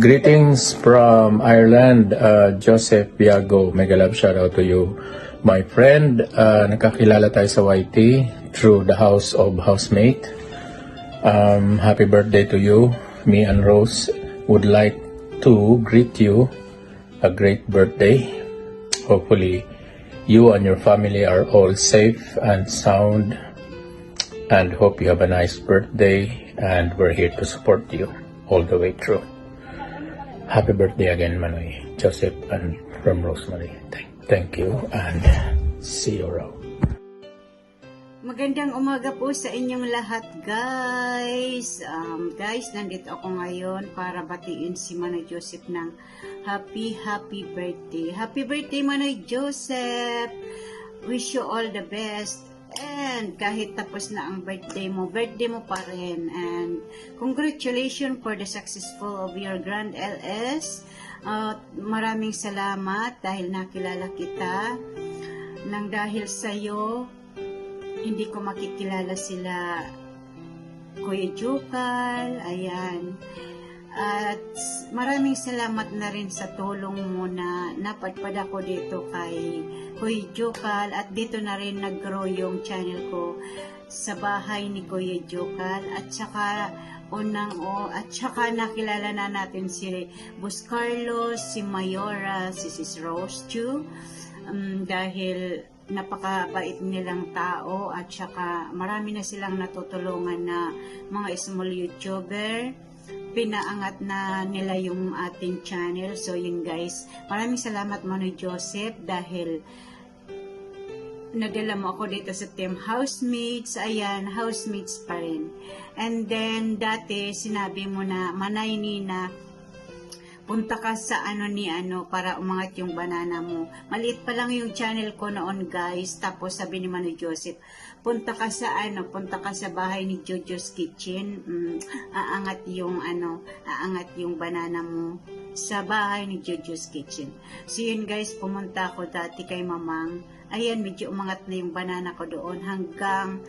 Greetings from Ireland, Joseph Biago. Mega love shout out to you. My friend, nakakilala tayo sa YT through the house of housemate. Happy birthday to you. Me and Rose would like to greet you a great birthday. Hopefully, you and your family are all safe and sound, and hope you have a nice birthday, and we're here to support you all the way through. Happy birthday again, Manoy, Joseph, and from Rosemary. Thank you, and see you around. Magandang umaga po sa inyong lahat, guys. Guys, nandito ako ngayon para batiin si Manoy Joseph ng happy birthday. Happy birthday, Manoy Joseph! Wish you all the best. And kahit tapos na ang birthday mo pa rin. And congratulations for the successful of your grand LS. Maraming salamat dahil nakilala kita. Nang dahil sa'yo, hindi ko makikilala sila Kuya Jokal, ayan. At maraming salamat na rin sa tulong mo na napadpad ako dito kay Kuya Jokal, at dito na rin nag-grow yung channel ko sa bahay ni Kuya Jokal, at saka at saka nakilala na natin si Boss Carlos, si Mayora, si Sis Rose Chu, dahil napakabait nilang tao, at saka marami na silang natutulungan na mga small YouTuber. Pinaangat na nila yung ating channel. So yun guys, maraming salamat Manoy Joseph dahil nadala mo ako dito sa team housemates. Ayan, housemates pa rin. And then dati sinabi mo na Manay Nina, punta ka sa para umangat yung banana mo. Maliit pa lang yung channel ko noon guys. Tapos sabi ni Manoy Joseph, punta ka sa bahay ni Jojo's Kitchen. Aangat yung banana mo sa bahay ni Jojo's Kitchen. So yun guys, pumunta ako dati kay Mamang. Ayan, medyo umangat na yung banana ko doon hanggang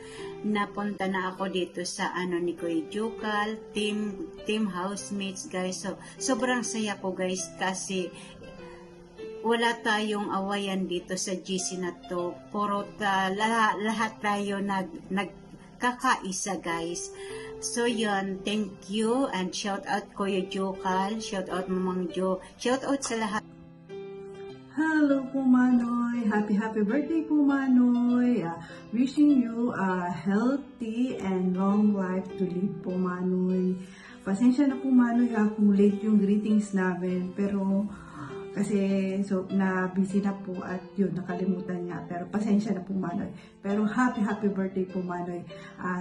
napunta na ako dito sa ni Kuya Jokal, team housemates guys. So sobrang saya ko guys kasi wala tayong awayan dito sa GC na to. Puro lahat tayo nagkakaisa guys. So yun, thank you and shout out Kuya Jokal, shout out Mamang Jo, shout out sa lahat. Hello po Manoy, happy birthday po Manoy. Wishing you a healthy and long life to live po Manoy. Pasensya na po Manoy kung late yung greetings namin, pero kasi na busy na po at yun nakalimutan niya, pero pasensya na po Manoy. Pero happy birthday po Manoy.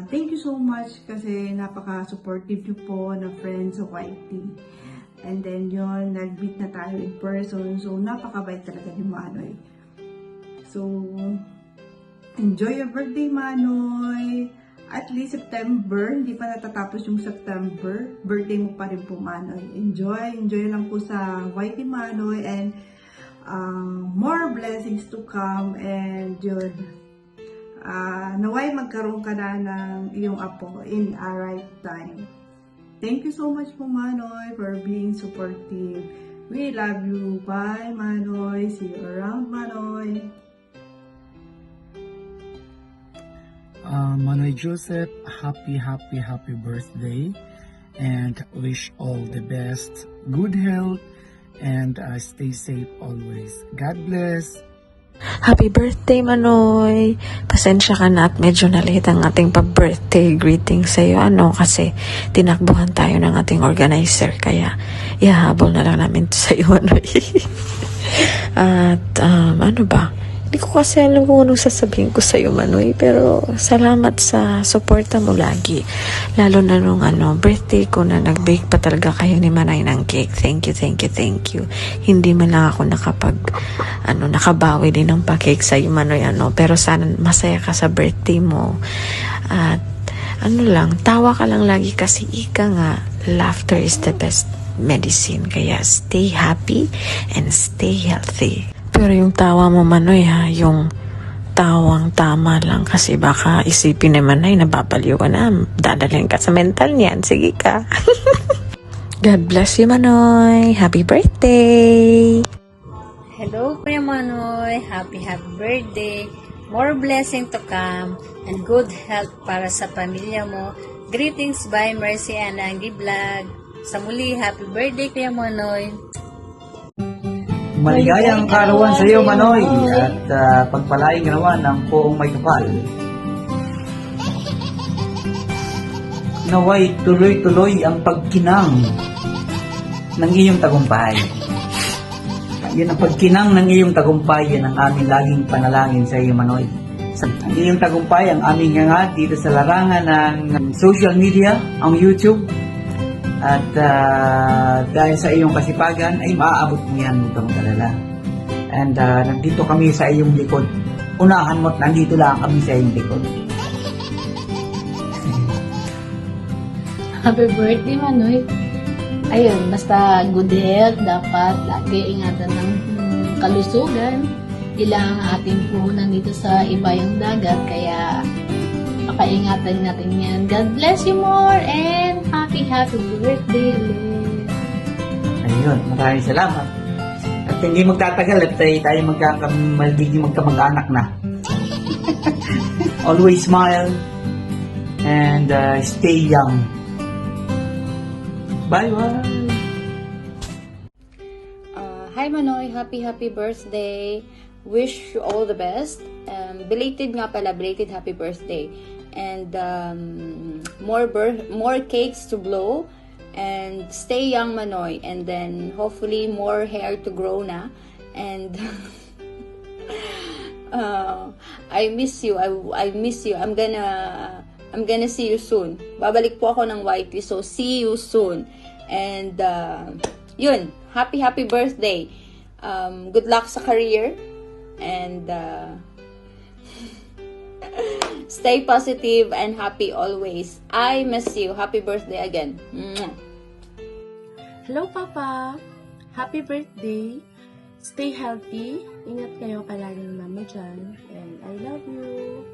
Thank you so much kasi napaka-supportive niyo po na friends sa YT. And then yun, nag-meet na tayo in person. So, napakabait talaga ni Manoy. So, enjoy your birthday, Manoy. At least September, hindi pa natatapos yung September. Birthday mo pa rin po, Manoy. Enjoy lang po sa YT Manoy. And more blessings to come. And yun, naway magkaroon ka na ng iyong apo in a right time. Thank you so much po Manoy for being supportive. We love you. Bye Manoy. See you around Manoy. Manoy Joseph, happy birthday, and wish all the best, good health, and stay safe always. God bless. Happy birthday, Manoy! Pasensya ka na at medyo na-late ang ating pa-birthday greeting sa iyo. Kasi tinakbuhan tayo ng ating organizer. Kaya, ihahabol na lang namin sa iyo, Manoy. At, hindi ko kasi alam kung anong sasabihin ko sa iyo, Manoy. Pero, salamat sa suporta mo lagi. Lalo na nung birthday ko na nag-bake pa talaga kayo ni Manay ng cake. Thank you. Hindi man lang ako nakabawi din ng pa-cake sa iyo, Manoy. Pero sana masaya ka sa birthday mo. At, tawa ka lang lagi kasi ika nga, laughter is the best medicine. Kaya, stay happy and stay healthy. Pero yung tawa mo Manoy yung tawang tama lang kasi baka isipin naman ay nababaliw ka na, dadalhin ka sa mental niyan, sige ka. God bless you, Manoy. Happy birthday! Hello, Kuya Manoy. Happy birthday. More blessing to come and good health para sa pamilya mo. Greetings by Mercy and Angie Vlog. Sa muli, happy birthday, Kuya Manoy. Maligayang karawan sa iyo, Manoy, at pagpalaing naman ng poong may kapal. Naway tuloy-tuloy ang pagkinang ng iyong tagumpay. Yun ang pagkinang ng iyong tagumpay, yan ang aming laging panalangin sa iyo, Manoy. Ang iyong tagumpay, ang aming ngangad dito sa larangan ng social media, ang YouTube. At dahil sa iyong kasipagan, ay maaabot mo yan, huwag kang mag-alala. And nandito kami sa iyong likod. Unahan mo't nandito lang kami sa iyong likod. Happy birthday, Manoy. Ayun, basta good health, dapat lagi ingatan ng kalusugan. Ilang ating puhunan dito sa ibayang dagat, kaya pakaingatan natin yan. God bless you more and happy birthday ulit. Ayun, maraming salamat. At hindi magtatagal at tayo magiging magkamag-anak na. Always smile and stay young. Bye-bye! Hi Manoy, happy birthday. Wish you all the best. Belated happy birthday. And more cakes to blow. And stay young, Manoy. And then hopefully more hair to grow na. And I miss you. I miss you. I'm gonna see you soon. Babalik po ako ng YT, so see you soon. And yun, happy birthday. Good luck sa career. And stay positive and happy always. I miss you. Happy birthday again. Mwah. Hello, Papa! Happy birthday! Stay healthy. Ingat kayo palagi ng mama dyan. And I love you.